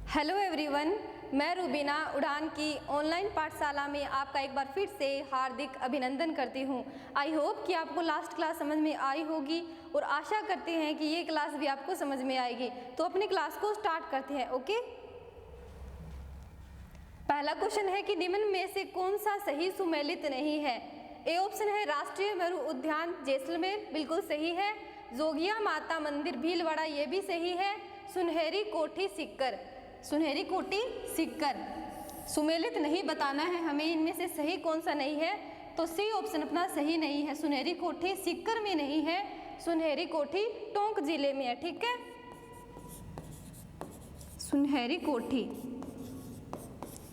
Hello everyone, मैं रुबीना उड़ान की ऑनलाइन पाठशाला में आपका एक बार फिर से हार्दिक अभिनंदन करती हूं। आई होप कि आपको लास्ट क्लास समझ में आई होगी और आशा करते हैं कि ये क्लास भी आपको समझ में आएगी। तो अपनी क्लास को स्टार्ट करते हैं। ओके, पहला क्वेश्चन है कि निम्न में से कौन सा सही सुमेलित नहीं है। ए ऑप्शन है राष्ट्रीय मरु उद्यान जैसलमेर, बिल्कुल सही है। जोगिया माता मंदिर भीलवाड़ा, ये भी सही है। सुनहरी कोठी सीकर, सुनहरी कोठी सीकर सुमेलित नहीं बताना है हमें, इनमें से सही कौन सा नहीं है। तो सी ऑप्शन अपना सही नहीं है, सुनहरी कोठी सीकर में नहीं है, सुनहरी कोठी टोंक जिले में है। ठीक है, सुनहरी कोठी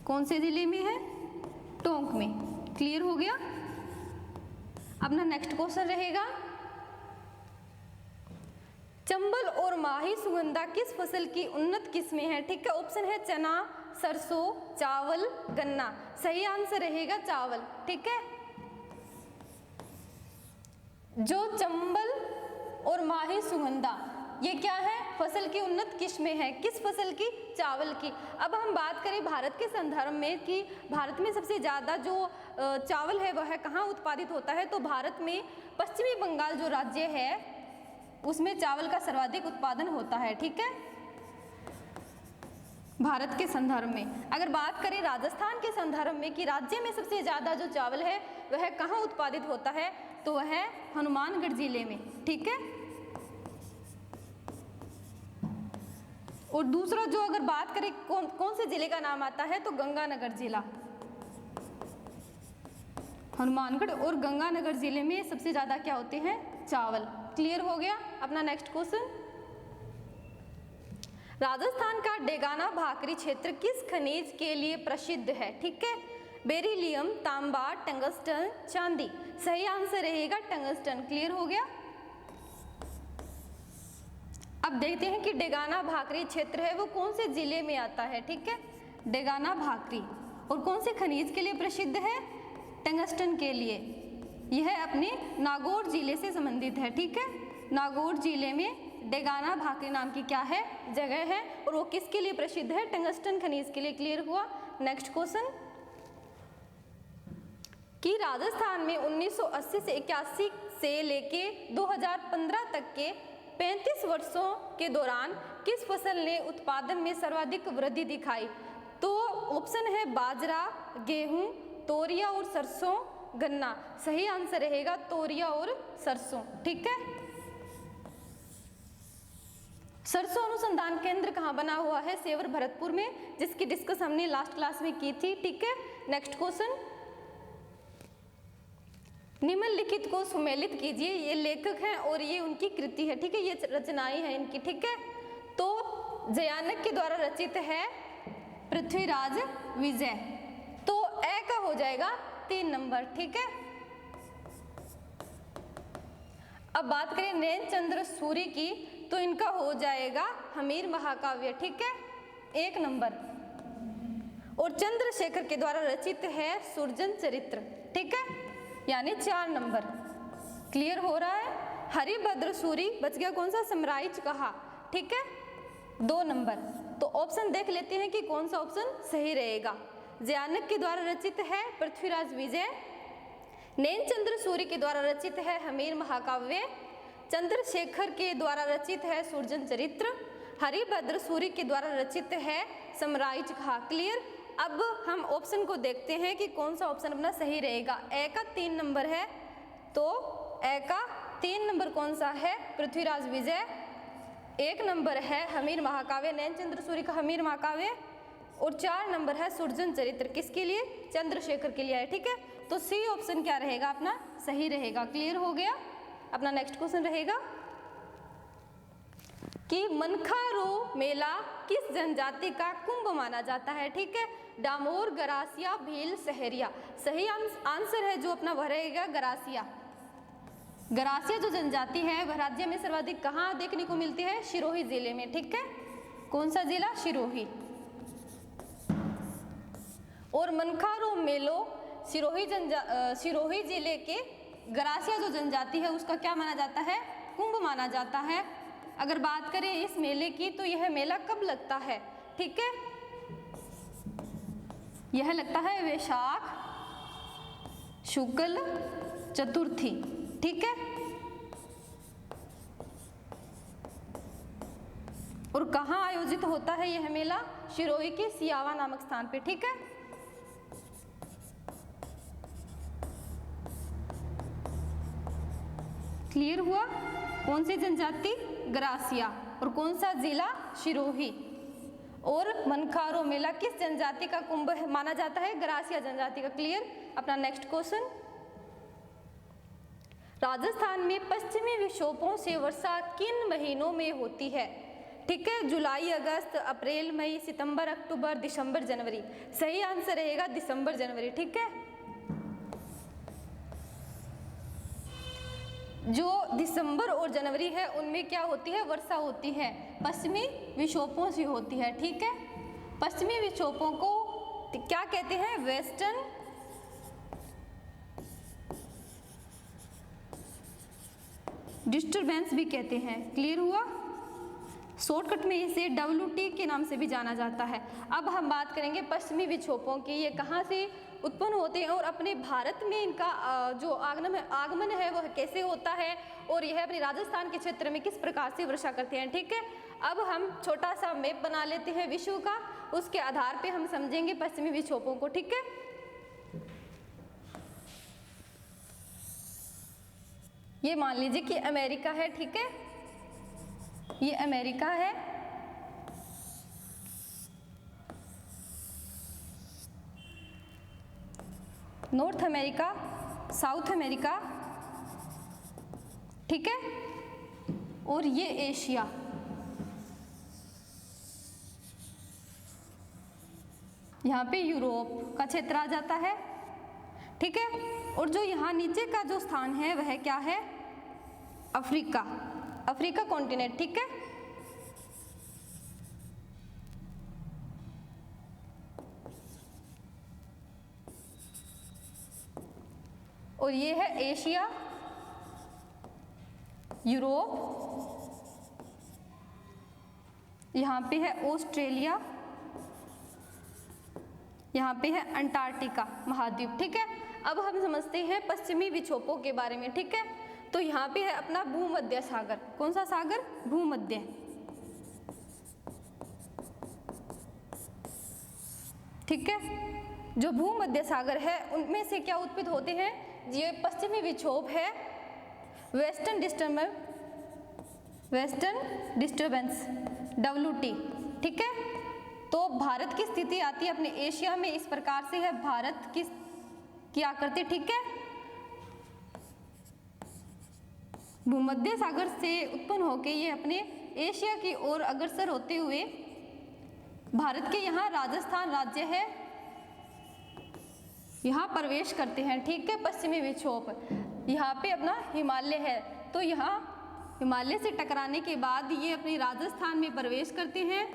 कौन से जिले में है? टोंक में। क्लियर हो गया। अपना नेक्स्ट क्वेश्चन रहेगा, चंबल और माही सुगंधा किस फसल की उन्नत किस्में हैं? ठीक है, ऑप्शन है चना, सरसों, चावल, गन्ना। सही आंसर रहेगा चावल। ठीक है, जो चंबल और माही सुगंधा ये क्या है? फसल की उन्नत किस्में हैं। किस फसल की? चावल की। अब हम बात करें भारत के संदर्भ में कि भारत में सबसे ज़्यादा जो चावल है वह कहाँ उत्पादित होता है, तो भारत में पश्चिमी बंगाल जो राज्य है उसमें चावल का सर्वाधिक उत्पादन होता है। ठीक है, भारत के संदर्भ में। अगर बात करें राजस्थान के संदर्भ में कि राज्य में सबसे ज़्यादा जो चावल है वह कहाँ उत्पादित होता है, तो वह है हनुमानगढ़ जिले में। ठीक है, और दूसरा जो अगर बात करें कौन से जिले का नाम आता है, तो गंगानगर जिला। हनुमानगढ़ और गंगानगर जिले में सबसे ज़्यादा क्या होते हैं? चावल। क्लियर हो गया। अपना नेक्स्ट क्वेश्चन, राजस्थान का डेगाना भाकरी क्षेत्र किस खनिज के लिए प्रसिद्ध है? ठीक है, बेरिलियम, तांबा, टंगस्टन, चांदी। सही आंसर रहेगा टंगस्टन। क्लियर हो गया। अब देखते हैं कि डेगाना भाकरी क्षेत्र है वो कौन से जिले में आता है। ठीक है, डेगाना भाकरी और कौन से खनिज के लिए प्रसिद्ध है? टंगस्टन के लिए। यह अपने नागौर जिले से संबंधित है। ठीक है, नागौर जिले में डेगाना भाकरी नाम की क्या है? जगह है, और वो किसके लिए प्रसिद्ध है? टंगस्टन खनिज के लिए। क्लियर हुआ। नेक्स्ट क्वेश्चन, कि राजस्थान में 1980 से 81 से लेके 2015 तक के 35 वर्षों के दौरान किस फसल ने उत्पादन में सर्वाधिक वृद्धि दिखाई? तो ऑप्शन है बाजरा, गेहूं, तोरिया और सरसों, गन्ना। सही आंसर रहेगा तोरिया और सरसों। ठीक है, सरसों अनुसंधान केंद्र कहाँ बना हुआ है? सेवर भरतपुर में, जिसकी डिस्कस हमने लास्ट क्लास में की थी। ठीक है, नेक्स्ट क्वेश्चन, निम्नलिखित को सुमेलित कीजिए। ये लेखक हैं और ये उनकी कृति है। ठीक है, ये रचनाएं हैं इनकी। ठीक है, तो जयानक के द्वारा रचित है पृथ्वीराज विजय, तो ए का हो जाएगा 3 नंबर। ठीक है, अब बात करें नैनचंद्र सूरी की, तो इनका हो जाएगा हमीर महाकाव्य। ठीक है, 1 नंबर। और चंद्रशेखर के द्वारा रचित है सुरजन चरित्र। ठीक है, यानी 4 नंबर। क्लियर हो रहा है। हरिभद्र सूरी बच गया कौन सा? समराइच कहा। ठीक है, 2 नंबर। तो ऑप्शन देख लेते हैं कि कौन सा ऑप्शन सही रहेगा। जयानक के द्वारा रचित है पृथ्वीराज विजय, नैनचंद्र सूरी के द्वारा रचित है हमीर महाकाव्य, चंद्रशेखर के द्वारा रचित है सुरजन चरित्र, हरिभद्र सूरी के द्वारा रचित है समराइच कहा। क्लियर। अब हम ऑप्शन को देखते हैं कि कौन सा ऑप्शन अपना सही रहेगा। ए का 3 नंबर है, तो ए का 3 नंबर कौन सा है? पृथ्वीराज विजय। 1 नंबर है हमीर महाकाव्य, नैनचंद्र सूरी का हमीर महाकाव्य, और 4 नंबर है सुरजन चरित्र। किसके लिए? चंद्रशेखर के लिए है। ठीक है, तो सी ऑप्शन क्या रहेगा अपना? सही रहेगा। क्लियर हो गया। अपना नेक्स्ट क्वेश्चन रहेगा कि मनखारो मेला किस जनजाति का कुंभ माना जाता है? ठीक है, डामोर, गरासिया, भील, सहरिया। सही आंसर है जो अपना वह रहेगा गरासिया। गरासिया जो जनजाति है वह राज्य में सर्वाधिक कहाँ देखने को मिलती है? सिरोही जिले में। ठीक है, कौन सा जिला? सिरोही। और मनखारो मेलो सिरोही जिले के गरासिया जो जनजाति है उसका क्या माना जाता है? कुंभ माना जाता है। अगर बात करें इस मेले की, तो यह मेला कब लगता है? ठीक है। यह लगता है वैशाख शुक्ल चतुर्थी, ठीक है। और कहाँ आयोजित होता है यह मेला? सिरोही के सियावा नामक स्थान पे, ठीक है। क्लियर हुआ? कौन सी जनजाति? ग्रासिया। और कौन सा जिला? सिरोही। और मनखारो मेला किस जनजाति का कुंभ माना जाता है? ग्रासिया जनजाति का। क्लियर? अपना नेक्स्ट क्वेश्चन, राजस्थान में पश्चिमी विक्षोभों से वर्षा किन महीनों में होती है? ठीक है, जुलाई, अगस्त, अप्रैल, मई, सितंबर, अक्टूबर, दिसंबर, जनवरी। सही आंसर रहेगा दिसंबर जनवरी, ठीक है। जो दिसंबर और जनवरी है उनमें क्या होती है? वर्षा होती है, पश्चिमी विक्षोभों से होती है, ठीक है। पश्चिमी विक्षोभों को क्या कहते हैं? वेस्टर्न डिस्टरबेंस भी कहते हैं। क्लियर हुआ? शॉर्टकट में इसे WT के नाम से भी जाना जाता है। अब हम बात करेंगे पश्चिमी विक्षोभों की, ये कहाँ से उत्पन्न होते हैं और अपने भारत में इनका जो आगमन है वह कैसे होता है, और यह अपने राजस्थान के क्षेत्र में किस प्रकार से वर्षा करते हैं, ठीक है। अब हम छोटा सा मैप बना लेते हैं विश्व का, उसके आधार पे हम समझेंगे पश्चिमी विक्षोभों को, ठीक है। ये मान लीजिए कि अमेरिका है, ठीक है, ये अमेरिका है, नॉर्थ अमेरिका, साउथ अमेरिका, ठीक है, और ये एशिया, यहाँ पे यूरोप का क्षेत्र आ जाता है, ठीक है। और जो यहाँ नीचे का जो स्थान है वह क्या है? अफ्रीका, अफ्रीका कॉन्टिनेंट, ठीक है। और ये है एशिया, यूरोप, यहाँ पे है ऑस्ट्रेलिया, यहाँ पे है अंटार्कटिका महाद्वीप, ठीक है। अब हम समझते हैं पश्चिमी विक्षोभों के बारे में, ठीक है। तो यहाँ पे है अपना भूमध्य सागर। कौन सा सागर? भूमध्य, ठीक है। जो भूमध्य सागर है उनमें से क्या उत्पन्न होते हैं? ये पश्चिमी विक्षोभ है वेस्टर्न डिस्टर्बेंस WT, ठीक है। तो भारत की स्थिति आती है अपने एशिया में, इस प्रकार से है भारत की आकृति, ठीक है। भूमध्य सागर से उत्पन्न होकर ये अपने एशिया की ओर अग्रसर होते हुए भारत के यहाँ राजस्थान राज्य है यहाँ प्रवेश करते हैं, ठीक है। पश्चिमी विक्षोभ यहाँ पे अपना हिमालय है, तो यहाँ हिमालय से टकराने के बाद ये अपनी राजस्थान में प्रवेश करते हैं,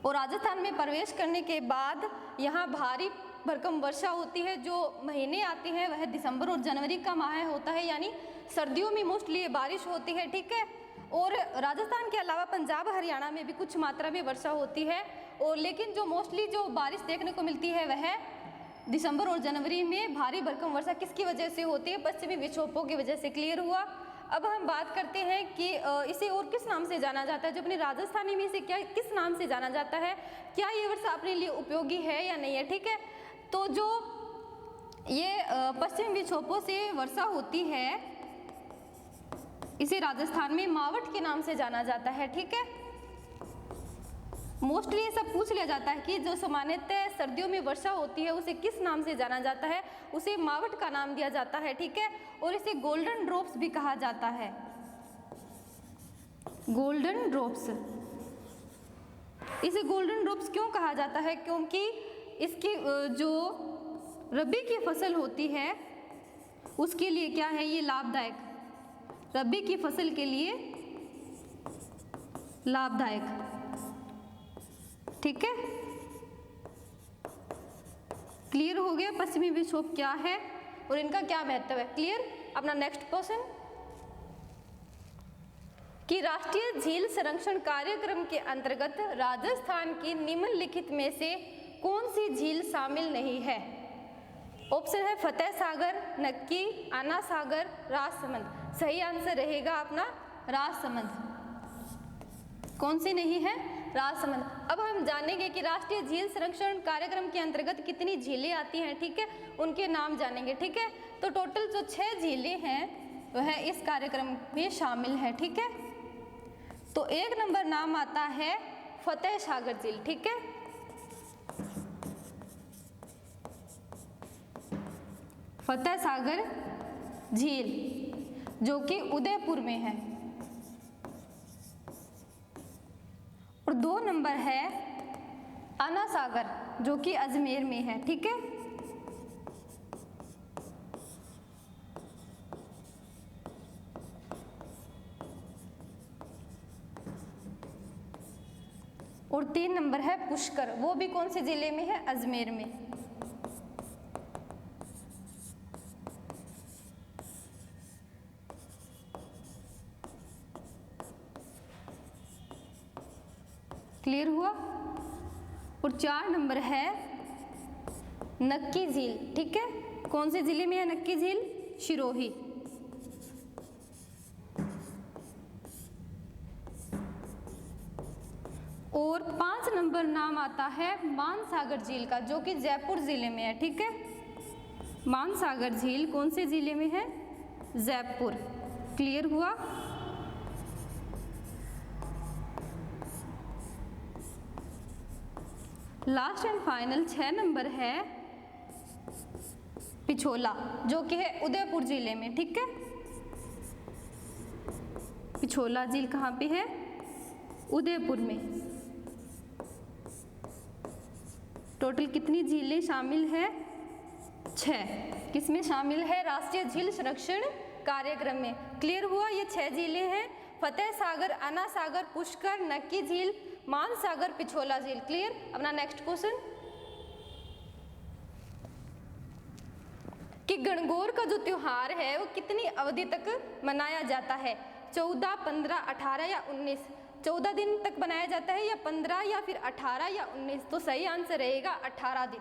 और राजस्थान में प्रवेश करने के बाद यहाँ भारी भरकम वर्षा होती है। जो महीने आते हैं वह दिसंबर और जनवरी का माह होता है, यानी सर्दियों में मोस्टली ये बारिश होती है, ठीक है। और राजस्थान के अलावा पंजाब हरियाणा में भी कुछ मात्रा में वर्षा होती है, और लेकिन जो मोस्टली जो बारिश देखने को मिलती है वह दिसंबर और जनवरी में भारी भरकम वर्षा किसकी वजह से होती है? पश्चिमी विक्षोभों की वजह से। क्लियर हुआ? अब हम बात करते हैं कि इसे और किस नाम से जाना जाता है, जो अपनी राजस्थानी में इसे क्या किस नाम से जाना जाता है, क्या ये वर्षा अपने लिए उपयोगी है या नहीं है, ठीक है। तो जो ये पश्चिमी विक्षोभों से वर्षा होती है इसे राजस्थान में मावठ के नाम से जाना जाता है, ठीक है। मोस्टली ये सब पूछ लिया जाता है कि जो सामान्यतः सर्दियों में वर्षा होती है उसे किस नाम से जाना जाता है, उसे मावठ का नाम दिया जाता है, ठीक है। और इसे गोल्डन ड्रॉप्स भी कहा जाता है, गोल्डन ड्रॉप्स। इसे गोल्डन ड्रॉप्स क्यों कहा जाता है? क्योंकि इसकी जो रबी की फसल होती है उसके लिए क्या है ये लाभदायक, रबी की फसल के लिए लाभदायक, ठीक है। क्लियर हो गया पश्चिमी विक्षोभ क्या है और इनका क्या महत्व है? क्लियर? अपना नेक्स्ट क्वेश्चन, कि राष्ट्रीय झील संरक्षण कार्यक्रम के अंतर्गत राजस्थान की निम्नलिखित में से कौन सी झील शामिल नहीं है? ऑप्शन है फतेह सागर, नक्की, आना सागर, राजसमंद। सही आंसर रहेगा अपना राजसमंद। कौन सी नहीं है? राजसमंद। अब हम जानेंगे कि राष्ट्रीय झील संरक्षण कार्यक्रम के अंतर्गत कितनी झीलें आती हैं, ठीक है, उनके नाम जानेंगे, ठीक है। तो टोटल जो 6 झीलें हैं वह इस कार्यक्रम में शामिल है, ठीक है। तो 1 नंबर नाम आता है फतेह सागर झील, ठीक है। फतेह सागर झील जो कि उदयपुर में है। और 2 नंबर है आना सागर जो कि अजमेर में है, ठीक है। और 3 नंबर है पुष्कर, वो भी कौन से जिले में है? अजमेर में। क्लियर हुआ? और 4 नंबर है नक्की झील, ठीक है। कौन से जिले में है नक्की झील? सिरोही। और 5 नंबर नाम आता है मानसागर झील का जो कि जयपुर जिले में है, ठीक है। मानसागर झील कौन से जिले में है? जयपुर। क्लियर हुआ? लास्ट एंड फाइनल 6 नंबर है पिछोला जो कि है उदयपुर जिले में, ठीक है। पिछोला झील कहाँ पे है? उदयपुर में। टोटल कितनी झीलें शामिल है? 6। किसमें शामिल है? राष्ट्रीय झील संरक्षण कार्यक्रम में। क्लियर हुआ? ये 6 झीलें हैं, फतेह सागर, आना सागर, पुष्कर, नक्की झील, मानसागर, पिछोला झील। क्लियर? अपना नेक्स्ट क्वेश्चन कि गणगौर का जो त्योहार है वो कितनी अवधि तक मनाया जाता है? 14, 15, 18 या 19? 14 दिन तक मनाया जाता है या 15 या फिर 18 या 19? तो सही आंसर रहेगा 18 दिन,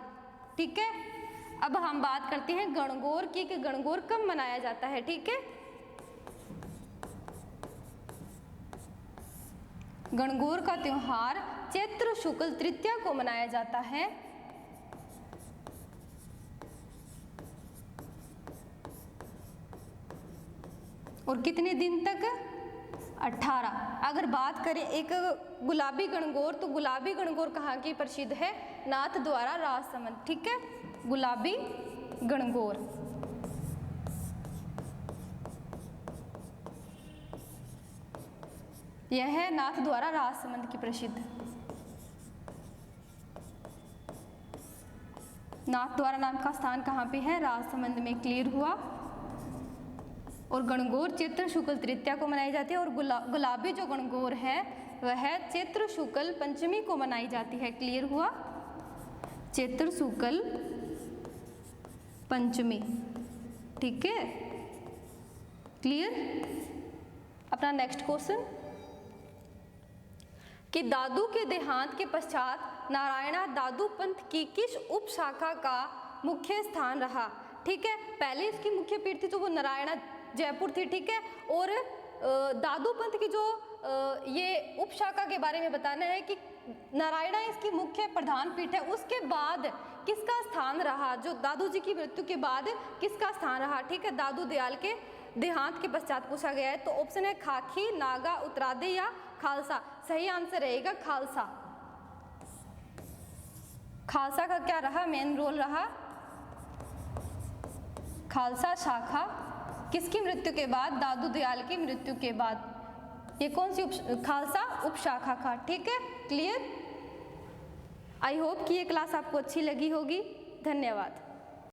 ठीक है। अब हम बात करते हैं गणगौर की कि गणगौर कब मनाया जाता है, ठीक है। गणगौर का त्योहार चैत्र शुक्ल तृतीया को मनाया जाता है। और कितने दिन तक? 18। अगर बात करें एक गुलाबी गणगौर, तो गुलाबी गणगौर कहाँ की प्रसिद्ध है? नाथ द्वारा राजसमंद, ठीक है। गुलाबी गणगौर यह है नाथ द्वारा राजसमंद की प्रसिद्ध। नाथ द्वारा नाम का स्थान कहाँ पे है? राजसमंद में। क्लियर हुआ? और गणगौर चैत्र शुक्ल तृतीया को मनाई जाती है और गुलाबी जो गणगौर है वह चैत्र शुक्ल पंचमी को मनाई जाती है। क्लियर हुआ? चैत्र शुक्ल पंचमी, ठीक है। क्लियर? अपना नेक्स्ट क्वेश्चन कि दादू के देहांत के पश्चात नारायणा दादू पंथ की किस उपशाखा का मुख्य स्थान रहा? ठीक है, पहले इसकी मुख्य पीठ थी जो वो नारायणा जयपुर थी, ठीक है। और दादू पंथ की जो ये उपशाखा के बारे में बताना है कि नारायणा इसकी मुख्य प्रधान पीठ है। उसके बाद किसका स्थान रहा? जो दादू जी की मृत्यु के बाद किसका स्थान रहा? ठीक है, दादू दयाल के देहांत के पश्चात पूछा गया है। तो ऑप्शन है खाकी, नागा, उत्तरादे या खालसा। सही आंसर रहेगा खालसा। खालसा का क्या रहा? मेन रोल रहा। खालसा शाखा किसकी मृत्यु के बाद? दादू दयाल की मृत्यु के बाद। ये कौन सी खालसा उपशाखा का, ठीक है। क्लियर? आई होप कि ये क्लास आपको अच्छी लगी होगी। धन्यवाद।